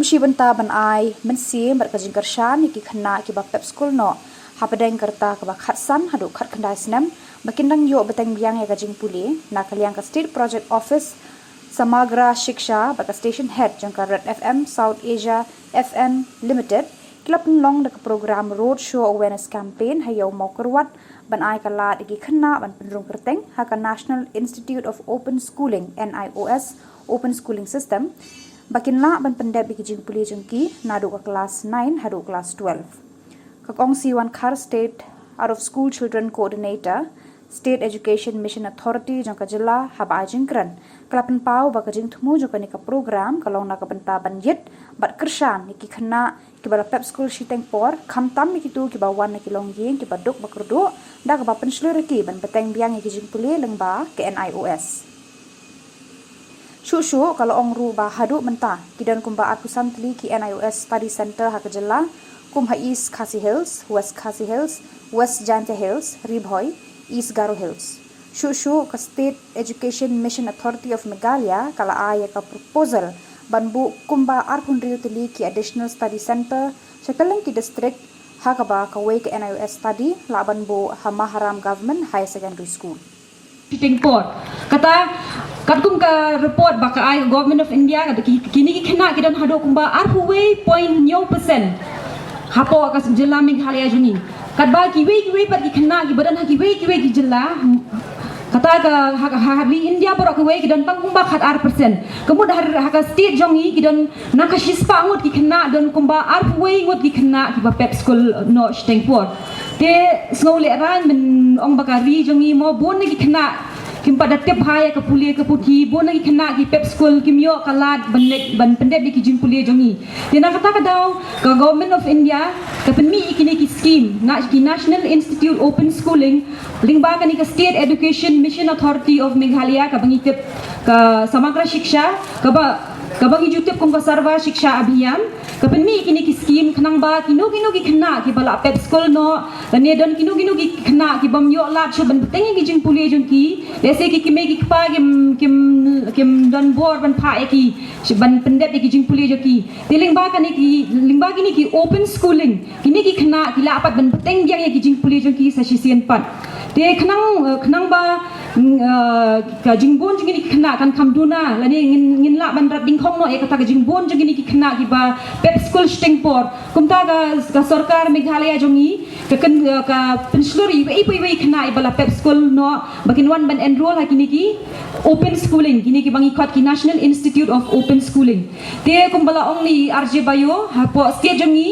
kumshi benta ban ai mensi berkajing kershan iki khna ki ba pep school no hapadeng kerta ka ba khatsan hadu khat khandai snem bakindang yo beteng biang ya kajing puli na kaliang ka state project office Samagra Shiksha baka station head jangka Red FM South Asia FM Limited klap long dak program road show awareness campaign hayo mokerwat ban ai kala iki khna ban pendrung kerteng haka National Institute of Open Schooling NIOS Open Schooling System bakinla ban pendep iki jing puli jengki nadu ka class 9 hadu class 12 kakong siwan khar state out of school children coordinator State Education Mission Authority jangka jela haba jingkran kelapan pau baka jing thumu jangka nika program kalong na kabenta banjit bat kershan niki khna ki bala pep school shiteng por khamtam niki tu ki bawan niki long yeng ki baduk bakurdu da ka bapen ki ban beteng biang niki jing puli lengba ke NIOS Shushu kalau ongru ba hadu menta kidan kumba akusan tli ki NIOS Study Center hakajela kumha East Khasi Hills West Khasi Hills West Jante Hills Ribhoi East Garo Hills. Shushu ka State Education Mission Authority of Meghalaya kala aya ka proposal banbu kumba arpundriu tili ki additional study center sekalang ki district hakaba ka way ka NIOS study la banbu Hamaharam Government High Secondary School. Tingpor kata katkum ka report baka ay Government of India kada kini ki kena kidan hado kumba arhuwe 0.9% hapo ka jela Meghalaya juni kadba kiwe pat ki kena ki badan kiwe ki jela kata ka hari India borok kiwe ki dan tangkumba khat R% kemud har ka state jongi ki dan nakashispa ngut ki kena dan kumba arhuwe ngut ki kena ki ba pep school no stengpor te snole ran men ong bakari jongi mo bon ki kena kim pada tep haya ke pulia ke puti bon lagi kena ki pep school kim yo kalat ban pendep ki jing pulia jongi dina kata kadau ka Government of India ka penmi ikini ki scheme na ki National Institute Open Schooling lingba ka ni ka State Education Mission Authority of Meghalaya ka bangitip ka Samagra Shiksha ka bangi jutip kung ka Sarva Shiksha Abhiyan ka penmi ikini ki scheme kanang ba kino ki kena ki bala pep school no lani don kino ki kena ki bam yo lat so ban tengi ki jing pulia jongi Dese ki kime ki pa kim don bor ban pa ki ban pendep ki jing puli joki tiling ba kan ki ki open schooling kini ki khna ki la apat ban teng yang ki jing puli joki sa sisien pat te khnang ba ka jingbon jing ni khna kan kamduna lani ngin la ban rat ding khong no e kata ka jingbon jing ni ki khna ki ba pep school stengpor kumta ka sarkar Meghalaya jongi ka penslori ipai khna i bala pep school no bakin wan ban enroll ha kini ki open schooling kini ki bangi khat ki National Institute of Open Schooling te kumbala ongli RJ Bayo ha po state jongi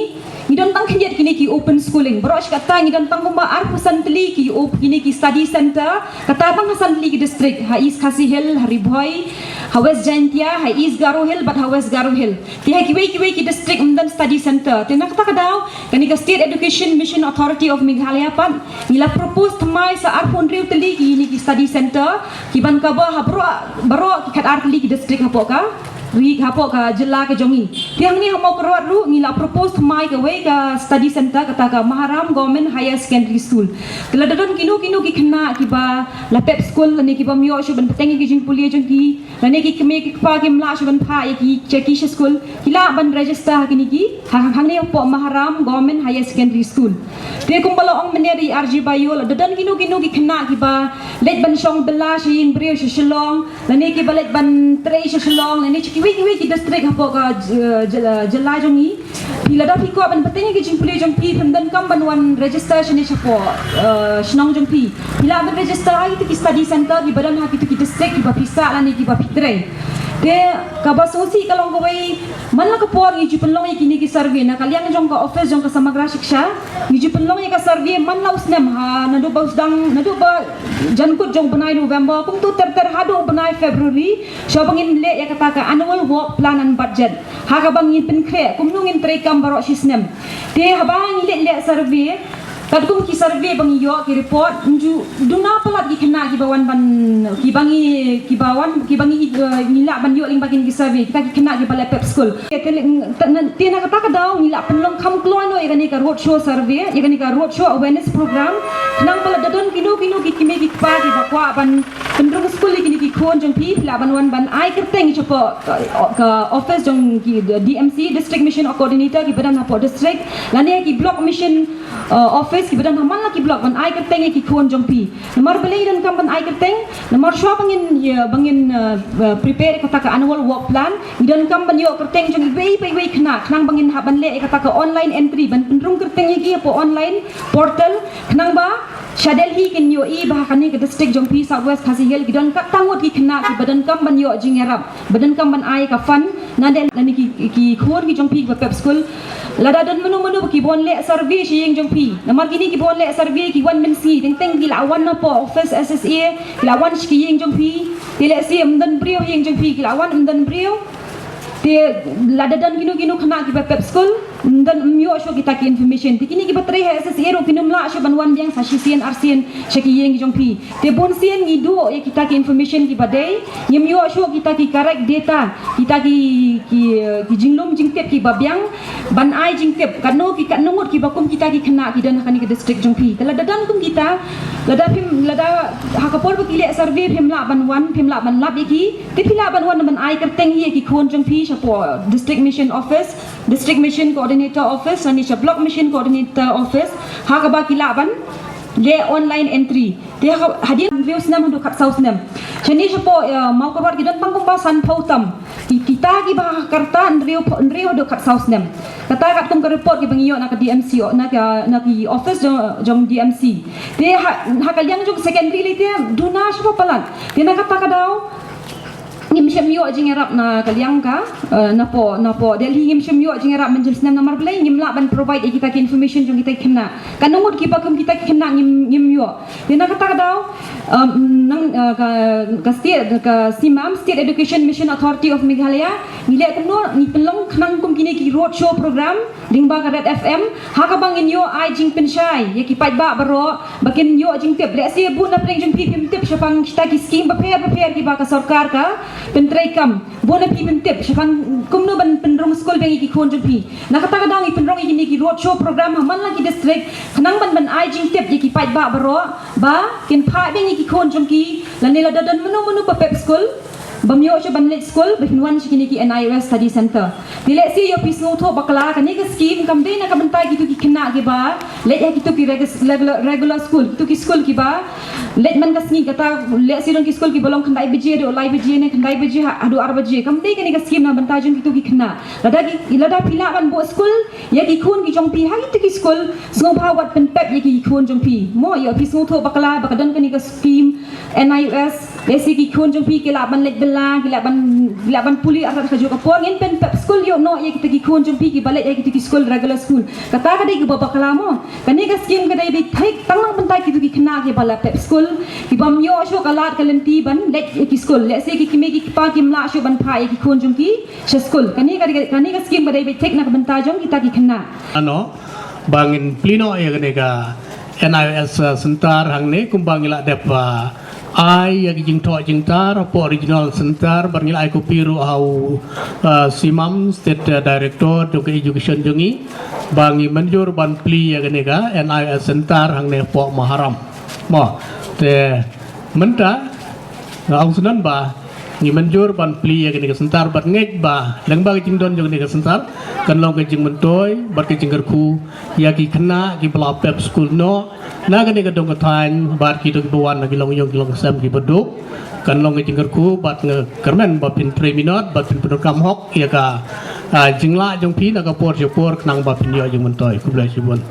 ngidon tang khiet kini ki open schooling bro kata ngidon tang kumba ar pusantli ki kini ki study center kata tang hasantli ki district ha East Khasi Hill ha Ribhoi ha West Jantia ha East Garo Hill but ha West Garo Hill ti ha kiwe ki district umdan study center te nak kata kadau kani ka State Education Mission Authority of Meghalaya pan ngila propose thamai sa ar pondriu tli ki ni ki study center ki ban ka ba ha bro ki khat ar tli ki district ha po ka wi hapo ka jela ke jongi tiang ni hamo kerwat ru ngila propose thamai ka we ka study center kata ka Maharam Government Higher Secondary School kala dadon kino ki kena ki ba la pep school ni ki ba myo shu ban petengi ki jing pulia jongki la ne ki keme ki pa ki mla shu ban pha ki cheki school kila ban register kini ki hang ne po Maharam Government Higher Secondary School te kumbala ong meneri RJ Bayo la dadon kino ki kena ki ba let ban song bela shin brio shalong la ne ki ba let ban tre shalong la ne kiwi ki district hapo ka jela jongi pila da piko ban pateng ki jingpuli jongpi pandan kam banwan register shini chapo shnong jongpi pila ban register ai ki study center ki badan ha ki district ki ba pisa la ni ki ba pitre te ka ba sosi kalong ko wei man la ka por ni jupenlong ki ni ki survey na kaliang jong ka office jong ka Samagra Shiksha ni jupenlong ka survey man la usnem ha nadu ba usdang nadu ba jankut jong banai November kum tu ter hado banai February so bangin le ya kata ka annual work plan and budget ha ka bangin pen kre kum nungin tre kam baro sisnem te ha bang le survey Kadkum ki survey bang yo ki report nju duna pelat ki kena ki bawan ban ki bangi ngila ban yo ling bagin ki survey kita ki kena ki bala pep school tina kata ka daw ngila penlong kam klono igani ka road show survey igani ka road show awareness program nang pala dadon kino ki kimi ki pa ki bakwa ban pendrong school ki khon jong pi la ban wan ban ai kerteng chopo ka office jong ki DMC district mission coordinator ki badan hapo district lane ki block mission office ki badan haman la ki block ban ai kerteng ki khon jong pi nomor belai dan kam ban ai kerteng nomor shwa bangin prepare kata ka annual work plan dan kam ban yo kerteng jong wei kena knang bangin haban le kata ka online entry ban pendrong kerteng ki po online portal knang ba Shadel hi kin yo I bah kani ke district jong pi southwest khasi hel gidan ka tangot ki kena ki badan kam ban yo jingerap badan kam ban ai ka fan nadel lani ki khor ki jong pi ba pep school lada dan menu ki bon le survey shing jong pi namar gini ki bon le survey ki wan men si teng ki lawan na po office SSA ki lawan ki ying jong pi ti le si amdan brio ying jong pi ki lawan amdan brio ti lada dan gino kena ki ba pep school dan myo sho kita ki information tikini ki bateri SSA ro pinum la sho banwan yang sa sien arsian shaki yeng jong pi te bon sien ni do ya kita ki information ki badai nyem yo sho kita ki correct data kita ki jinglom jingtep ki babyang ban ai jingtep kano ki kanungot ki bakum kita ki kena ki dan kani ki district jong pi tela dadan kum kita lada hakapor ba ki le survey phim la ban wan phim la ban lab ki te phila ban wan ban ai kerteng hi ki khon jong pi chapo district mission office district mission coordinator office and is a block mission coordinator office hakaba kilaban le online entry te hadiah views nam du khat saus nam chani chapo mau korwat gidan pangkum ba san pautam kita gi ba karta nrio do khat saus nam kata kat kum ka report gi bangiyo na ka DMC na ki office jong DMC te hakaliang jong secondary le te duna chapo palan te na kata ka daw ngim syamyo jingerap na kaliang ka na po delhi ngim syamyo jingerap menjem senam nomor belai ngim la ban provide kita ki information jong kita kena kanungut ki pakum kita kena ngim yo dina kata daw nang ka simam state education mission authority of Meghalaya ngile kuno ni pelong knang kum kini ki road show program dingba ka red fm hakabang inyo ai jing penshai ye ki pai ba baro bakin yo jing tep le se bu na preng jong pi pim tep syapang kita ki scheme prepare ki ba ka sarkar ka pentrekam bona pi pentep syafan kumno ban pendrong school bengi ki khon jpi nakata kadang I pendrong ini ki road show program man lagi district khanang ban ai jing tep ye ki pai ba baro ba kin pha bengi ki khon jomki lanela dadan menu pa pep school bamyo che ban let school behinwan chikini ki NIOS study center dile si yo pisno tho bakla kani ka scheme kam de na ka bantai ki tu ki khna ke ba let ya ki tu ki regular school tu ki school ki ba let man ka sni kata let si dong ki school ki bolong khandai bije do lai bije ne khandai bije adu ar bije kam de kani ka scheme na bantai jong ki tu ki khna lada pila ban bo school ya ki khun ki jong pi ha ki tu ki school sngom bha wat pen pep ya ki khun jong pi mo yo pisno tho bakla bakadan kani ka scheme NIOS lesi ki khun jong pi ke la ban let gila ban puli asal kaju kapor ngin pen pep school yo no ye kita ki khon jompi ki balik ye kita ki school regular school kata ka dei ki baba kalamo kani ka scheme ka dei thai tanglang bentai ki tu ki khna ki bala pep school ki bam yo sho kalat kalenti ban let ye ki school let se ki kimi ki pa ki mla sho ban pha ye ki khon jompi she school kani ka scheme ka dei thek na ka bentai jom kita ki khna ano bangin plino ye kani ka NIOS sentar hang ne kumbangila depa ai yang jing to jing tar po regional center bangila ai ko piru au simam state director to education jongi bangi manjur ban pli ya kani ka NIOS sentar hang ne po maharam mo te menta ang sunan ba ni manjur ban pli ya kani ka sentar bat ngej ba lang ba jing don jong ni ka sentar kan long ka jing mentoy bat ka jing ku ya ki khna ki bla pep school no na kani ka dong ka than bat ki to ki bawan na ki long yong ki long sam ki beduk kan long ka jing ku bat nge kermen ba pin 3 minute bat pin program hok ya ka jing la jong pi na ka por khnang ba pin yo jing mentoy ku bla sibun